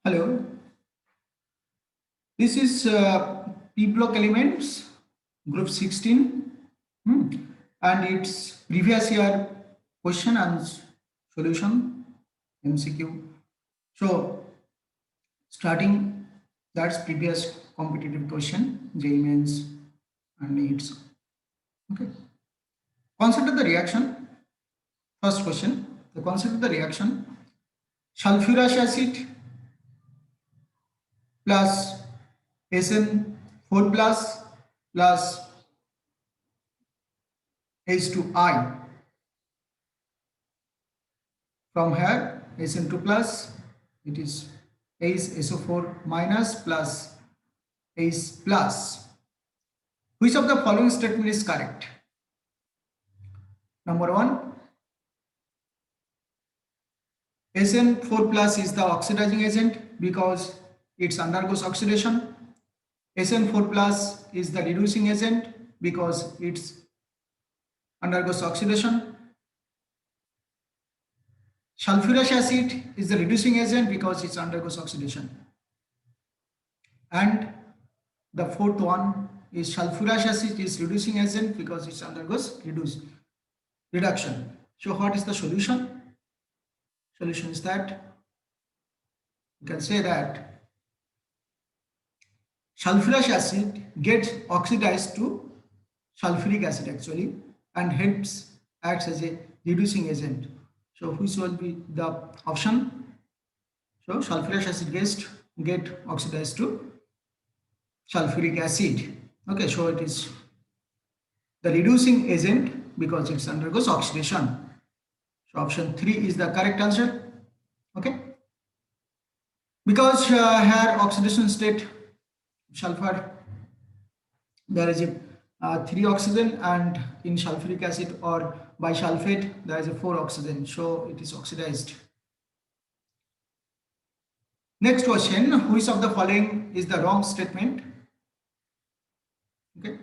Hello, this is P block elements, group 16, and it's previous year question and solution MCQ. So, starting that's previous competitive question, JEE Mains and NEETs. Okay, consider the reaction. First question, the consider the reaction sulfurous acid plus SN4 plus H2I. From here SN2 plus, it is HSO4 minus plus H plus. Which of the following statement is correct? Number 1, SN4 plus is the oxidizing agent because it undergoes oxidation. SN4 plus is the reducing agent because it undergoes oxidation. Sulfurous acid is the reducing agent because it undergoes oxidation. And the fourth one is sulfurous acid is reducing agent because it undergoes reduction. So what is the solution? Solution is that you can say that sulfurous acid gets oxidized to sulfuric acid actually and hence acts as a reducing agent. So which will be the option? So sulfurous acid get oxidized to sulfuric acid. Okay, so it is the reducing agent because it undergoes oxidation. So option 3 is the correct answer. Okay, because here oxidation state sulfur there is a 3 oxygen and in sulfuric acid or bisulfate there is a 4 oxygen, so it is oxidized. Next question, which of the following is the wrong statement? Okay,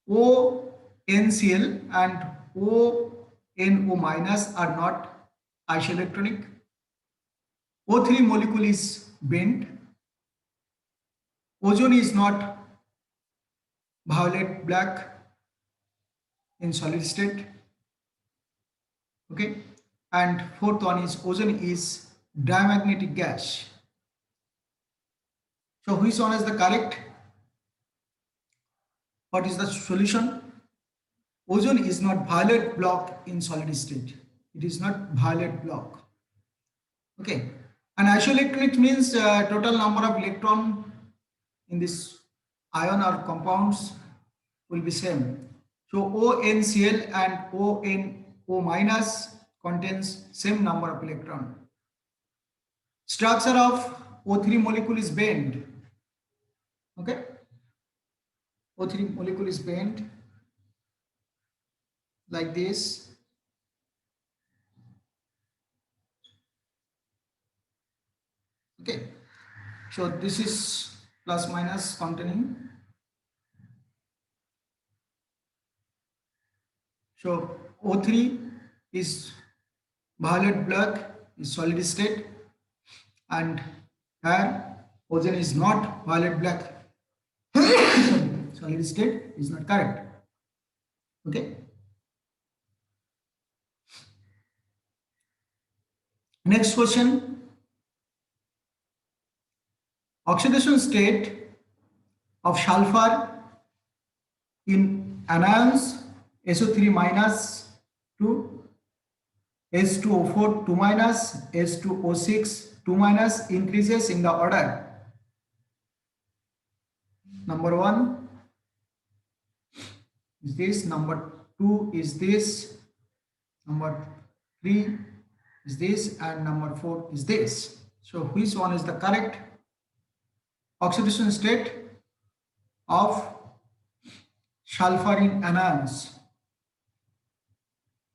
ONCl and ONO minus are not isoelectronic. O3 molecule is bent. Ozone is not violet black in solid state. Okay, and fourth one is ozone is diamagnetic gas. So which one is the correct? What is the solution? Ozone is not violet block in solid state. It is not violet block. Okay, and isoelectronic means total number of electron in this ion or compounds will be same. So ONCl and ONO minus contains same number of electron. Structure of O3 molecule is bent. Okay, O3 molecule is bent like this. Okay, so this is plus minus containing. So O3 is violet black is solid state and here ozone is not violet black solid state is not correct. Okay, next question, oxidation state of sulfur in anions SO3 minus to H2O4 2 minus H2O6 2 minus increases in the order. Number 1 is this, number 2 is this, number 3 is this, and number 4 is this. So which one is the correct oxidation state of sulfur in anions?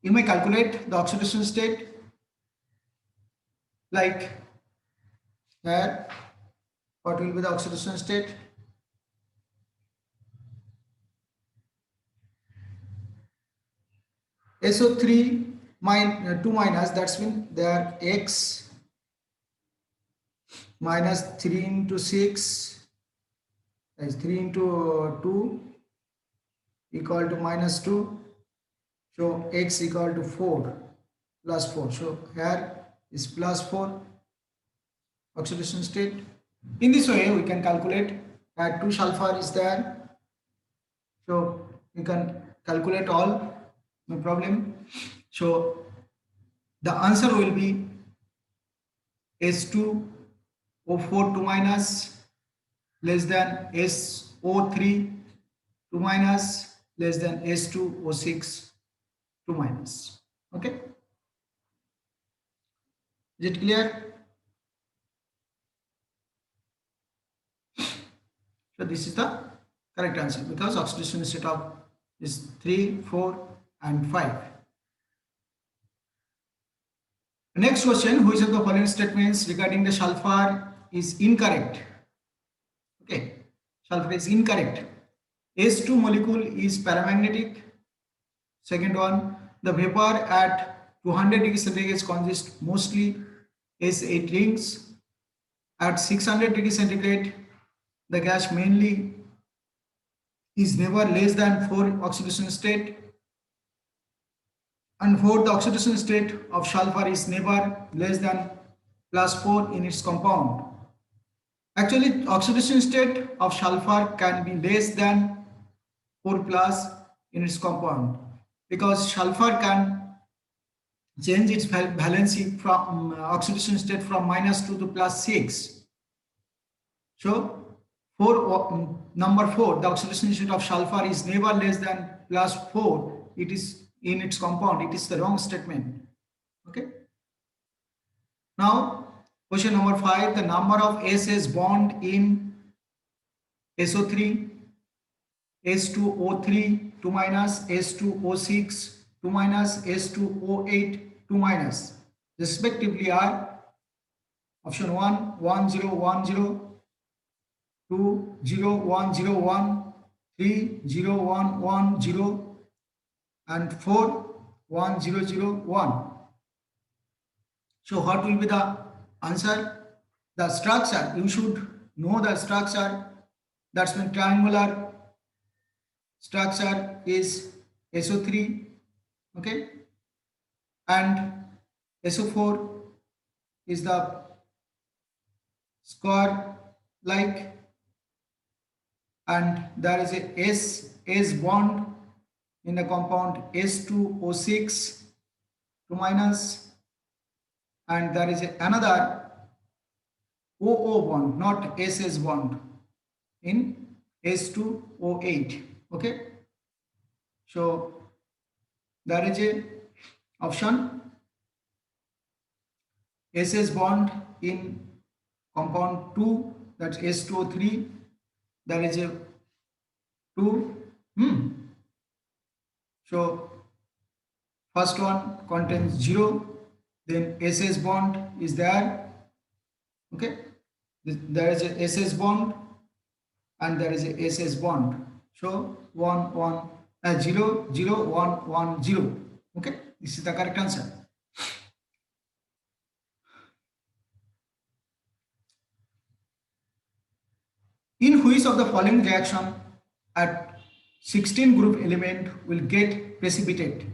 You may calculate the oxidation state like here. What will be the oxidation state? SO3 2 minus, that's mean there X minus 3 into 6 is 3 into 2 equal to minus 2. So x equal to 4 plus 4. So here is plus 4 oxidation state. In this way we can calculate that 2 sulfur is there. So we can calculate all, no problem. So the answer will be S2O4 2 minus less than SO3 2 minus less than S2O6 2 minus. Okay, is it clear? So this is the correct answer because oxidation state of is 3, 4 and 5. Next question, which of the following statements regarding the sulfur is incorrect? Okay, sulfur is incorrect. S2 molecule is paramagnetic. Second one, the vapor at 200 degrees centigrade consists mostly S8 rings. At 600 degrees centigrade, the gas mainly is never less than 4 oxidation state. And fourth, the oxidation state of sulfur is never less than plus 4 in its compound. Actually, oxidation state of sulfur can be less than 4 plus in its compound because sulfur can change its valency from oxidation state from -2 to +6. So, number 4, the oxidation state of sulfur is never less than +4. It is in its compound. It is the wrong statement. Okay. Now, question number 5, the number of SS bond in SO3, S2O3 2 minus, S2O6 2 minus, S2O8 2 minus respectively are option 1 1 0 1 0, 2 0 1 0 1, 3 0 1 1 0 and 4 1 0 0 1. So what will be the answer? The structure, you should know the structure. That's when triangular structure is SO3, okay, and SO4 is the square like, and there is a S bond in the compound S2O6 2 minus, and there is another OO bond, not SS bond, in S2O8. Okay, so there is a option SS bond in compound 2, that's S2O3. There is a 2. So first one contains 0, then SS bond is there. Okay, there is a SS bond and there is a SS bond. So 1 1 0 0 1 1 0. Okay, this is the correct answer. In which of the following reaction at 16 group element will get precipitate?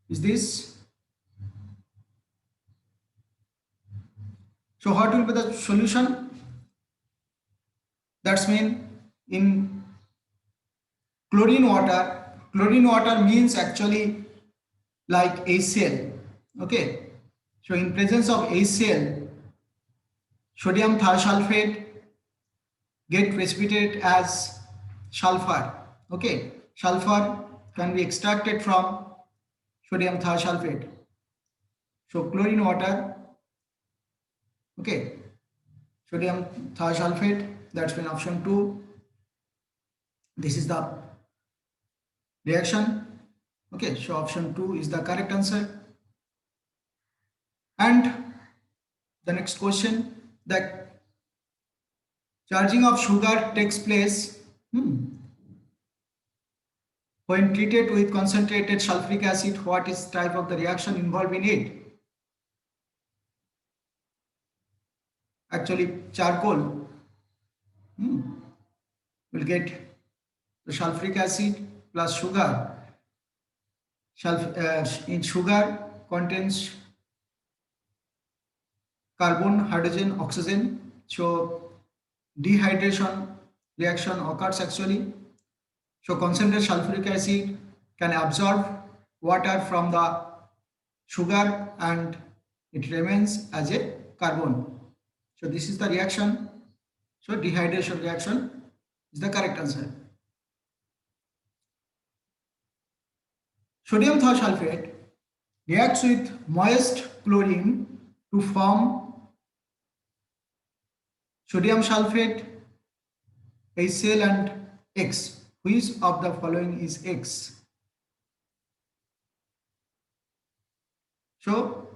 Is this? So what will be the solution? That's mean in chlorine water means actually like HCl. Okay, so in presence of HCl, sodium thiosulfate get precipitated as sulfur. Okay, sulfur can be extracted from sodium thiosulfate. So chlorine water, okay, sodium thiosulfate, that's been option 2. This is the reaction. Okay, so option 2 is the correct answer. And the next question, that charging of sugar takes place when treated with concentrated sulfuric acid. What is type of the reaction involved in it? actually charcoal, will get the sulfuric acid plus sugar. In sugar contains carbon, hydrogen, oxygen. So dehydration reaction occurs actually. So concentrated sulfuric acid can absorb water from the sugar and it remains as a carbon. So this is the reaction. So dehydration reaction is the correct answer. Sodium thiosulfate reacts with moist chlorine to form sodium sulfate, HCl and X. Which of the following is X? So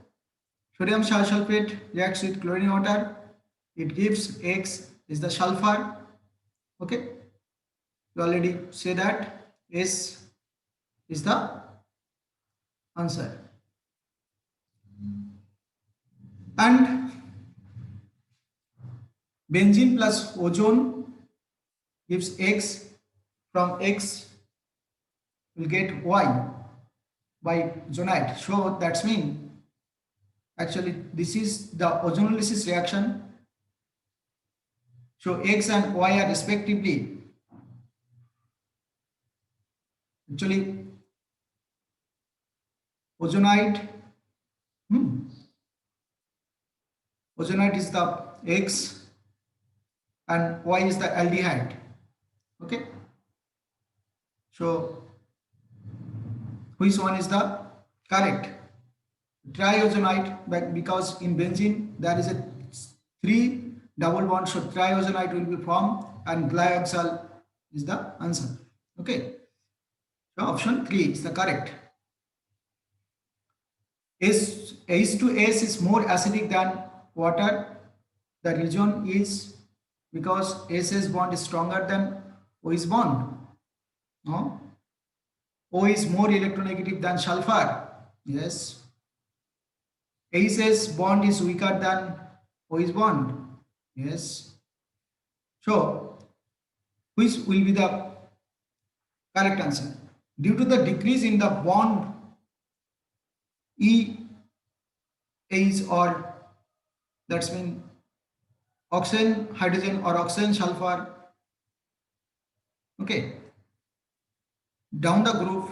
sodium thiosulfate reacts with chlorine water. It gives X is the sulfur. Okay. You already say that S is the answer. And benzene plus ozone gives X. From X will get Y by ozonide. So that's mean actually this is the ozonolysis reaction. So X and Y are respectively actually ozonide. Ozonide is the X and Y is the aldehyde. Okay. So which one is the correct? Triozonide, because in benzene there is a 3 double bond, so triozonide will be formed and glyoxal is the answer. Okay. So option 3 is the correct. H2S is more acidic than water. The reason is because SS bond is stronger than OH bond. No? O is more electronegative than sulfur. Yes. SS bond is weaker than OH bond. Yes. So, which will be the correct answer? Due to the decrease in the bond E is, or that's mean oxygen hydrogen or oxygen sulfur. Okay. Down the groove,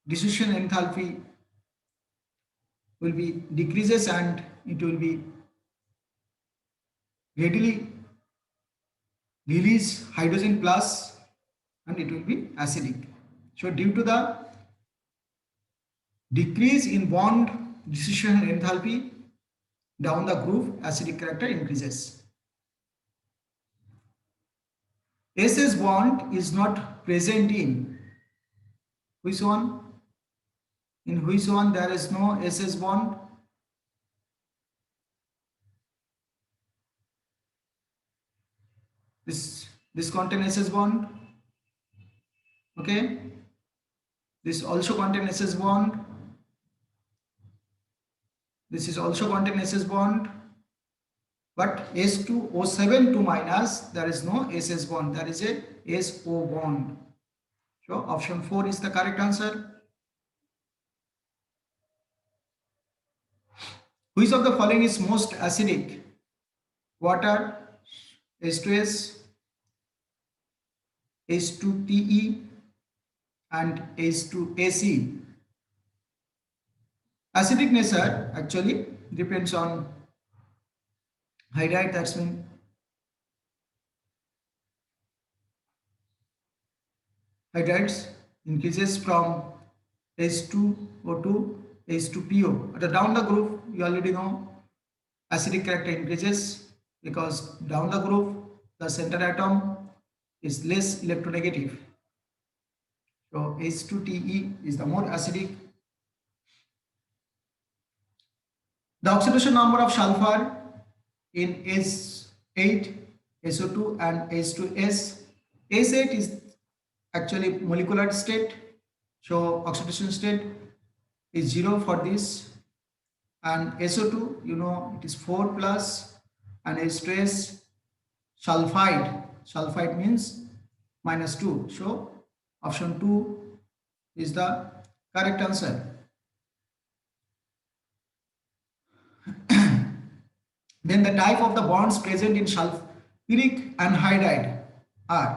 dissociation enthalpy will be decreases and it will be readily release hydrogen plus and it will be acidic. So due to the decrease in bond dissociation enthalpy, down the groove acidic character increases. SS bond is not present in which one? In which one there is no SS bond? This contains SS bond. Okay. This also contains SS bond. This is also contain SS bond. But S2O7 2 minus, there is no SS bond. There is a SO bond. So option 4 is the correct answer. Which of the following is most acidic? Water, H2S, H2PE and H2AC. Acidic nature actually depends on hydride, that's mean hydrides increases from H2O2 H2PO. But down the groove, you already know acidic character increases because down the groove the center atom is less electronegative. So H2TE is the more acidic. The oxidation number of sulfur in S8, SO2 and H2S. S8 is actually molecular state. So oxidation state is 0 for this, and SO2, you know, it is 4 plus, and H2S sulfide. Sulfide means -2. So option 2 is the correct answer. Then the type of the bonds present in sulfuric anhydride are,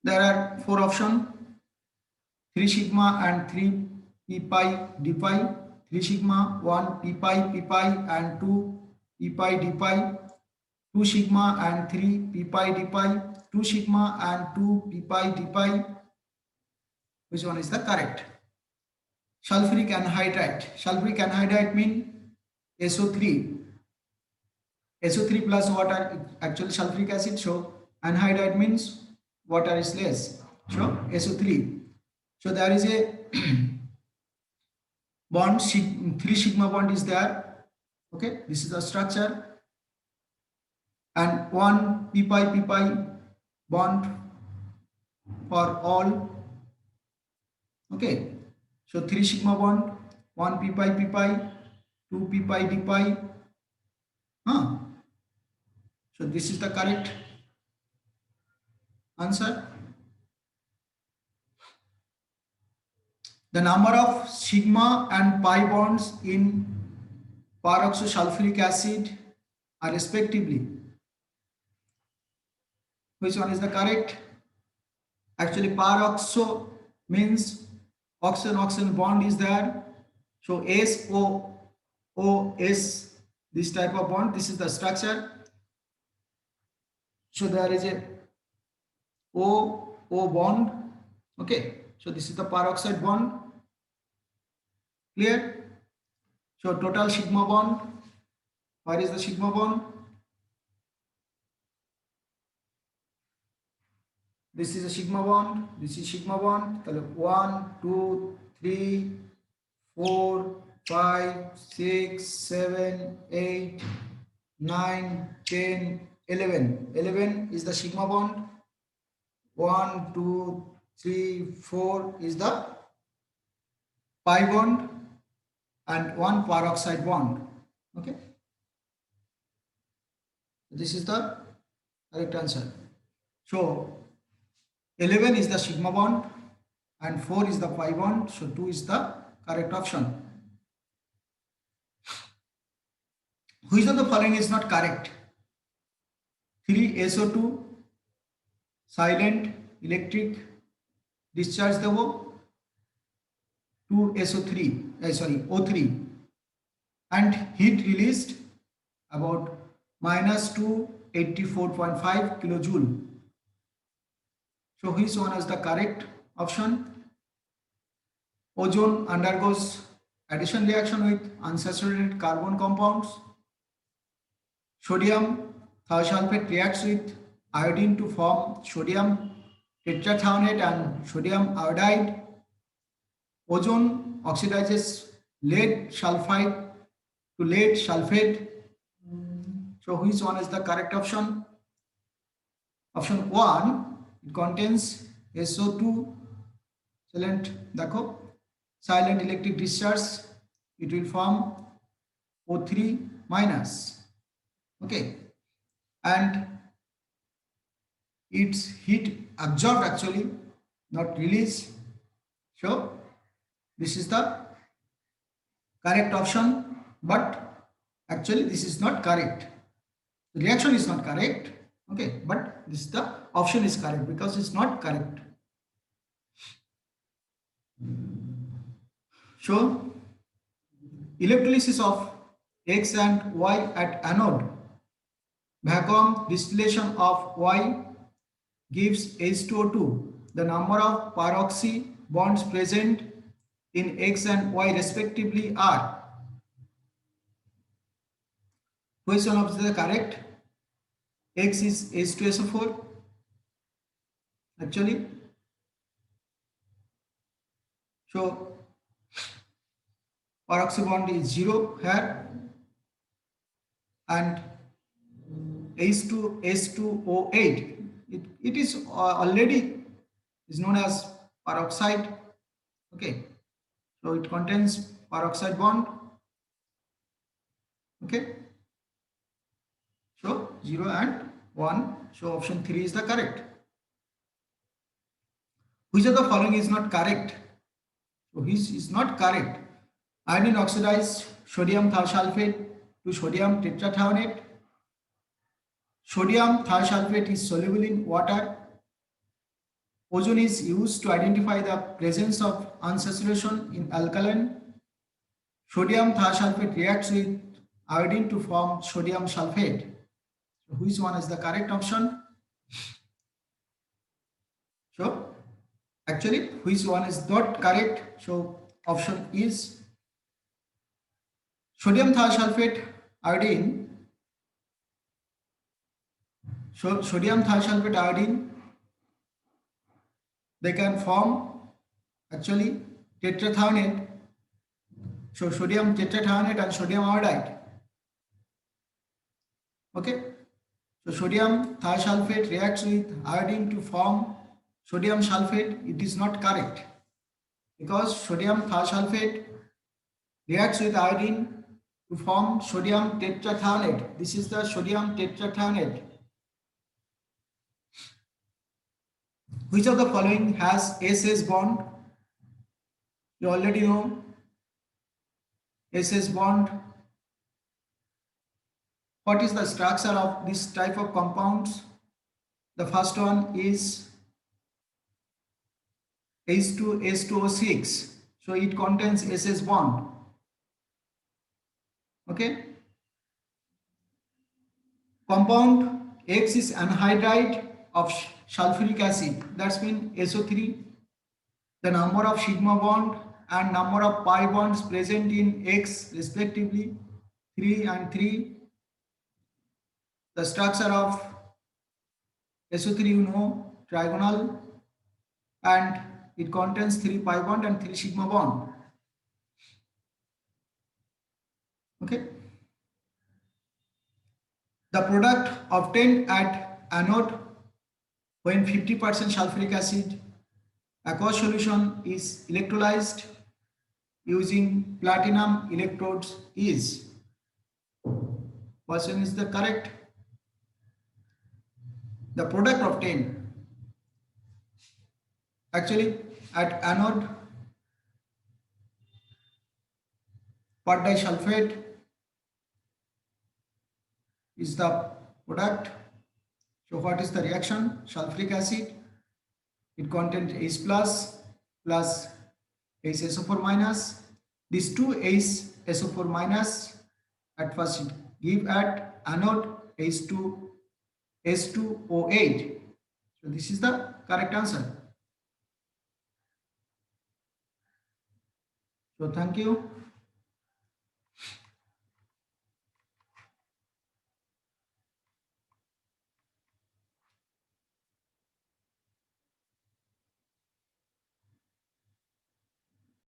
there are 4 options: 3 sigma and 3 p pi d pi, 3 sigma, 1 p pi p pi and 2 p pi d pi, 2 sigma and 3 p pi d pi, 2 sigma and 2 p pi d pi. Which one is the correct? Sulfuric anhydride. Sulfuric anhydride mean SO3. SO3 plus water, actually sulfuric acid. So anhydride means water is less. So SO3. So there is a bond, 3 sigma bond is there. Okay, this is the structure. And 1 p pi bond for all. Okay, so 3 sigma bond, 1 p pi, 2 p d pi. So this is the correct answer. The number of sigma and pi bonds in peroxosulfuric acid are respectively. Which one is the correct? Actually, peroxo means oxygen bond is there. So SOOS, this type of bond, this is the structure. So there is a O bond. Okay, so this is the peroxide bond. Clear? So total sigma bond. Where is the sigma bond? This is a sigma bond. This is sigma bond. 1, 2, 3, 4, 5, 6, 7, 8, 9, 10, 11. 11 is the sigma bond. 1, 2, 3, 4 is the pi bond and 1 peroxide bond. Okay. This is the correct answer. So 11 is the sigma bond and 4 is the pi bond. So 2 is the correct option. Which of the following is not correct? 3SO2 silent electric discharge দেবো, 2SO3 O3 and heat released about -284.5 kilojoule. So which one is the correct option? Ozone undergoes addition reaction with unsaturated carbon compounds. Sodium thiosulfate reacts with iodine to form sodium tetrathionate and sodium iodide. Ozone oxidizes lead sulfide to lead sulfate. So which one is the correct option? Option 1, it contains SO2 silent, देखो silent electric discharge, it will form O3 minus. Okay, and its heat absorbed actually, not released. So this is the correct option, but actually this is not correct. The reaction is not correct. Okay, but this is the option is correct because it's not correct. So electrolysis of X and Y at anode, vacuum distillation of Y gives H2O2. The number of peroxy bonds present in X and Y respectively are. Which one of the correct? X is H2SO4 actually. So peroxy bond is 0 here and H2SO8 it is already is known as peroxide. Okay, so it contains peroxide bond. Okay, 0 and 1. So option 3 is the correct. Which of the following is not correct? So which is not correct? Iodine oxidized sodium thiosulfate to sodium tetrathionate. Sodium thiosulfate is soluble in water. Ozone is used to identify the presence of unsaturation in alkaline. Sodium thiosulfate reacts with iodine to form sodium sulfate. So which one is the correct option? So actually which one is not correct? So option is sodium thiosulfate iodine. So sodium thiosulfate iodine, they can form actually tetrathionate. So sodium tetrathionate and sodium iodide. Okay. So sodium thiosulfate reacts with iodine to form sodium sulfate. It is not correct because sodium thiosulfate reacts with iodine to form sodium tetrathionate. This is the sodium tetrathionate. Which of the following has SS bond? You already know SS bond. What is the structure of this type of compounds? The first one is H2S2O6. So it contains SS bond. Okay. Compound X is anhydride of sulfuric acid. That's mean SO3. The number of sigma bond and number of pi bonds present in X respectively 3 and 3. The structure of SO3 you know, trigonal, and it contains 3 pi bond and 3 sigma bond. Okay. The product obtained at anode when 50% sulfuric acid aqueous solution is electrolyzed using platinum electrodes is. Question is the correct. The product obtained actually at anode pot disulfate is the product. So what is the reaction? Sulfuric acid, it contains H plus plus HSO4 minus. These two HSO4 minus at first give at anode H2O8. So this is the correct answer. So thank you.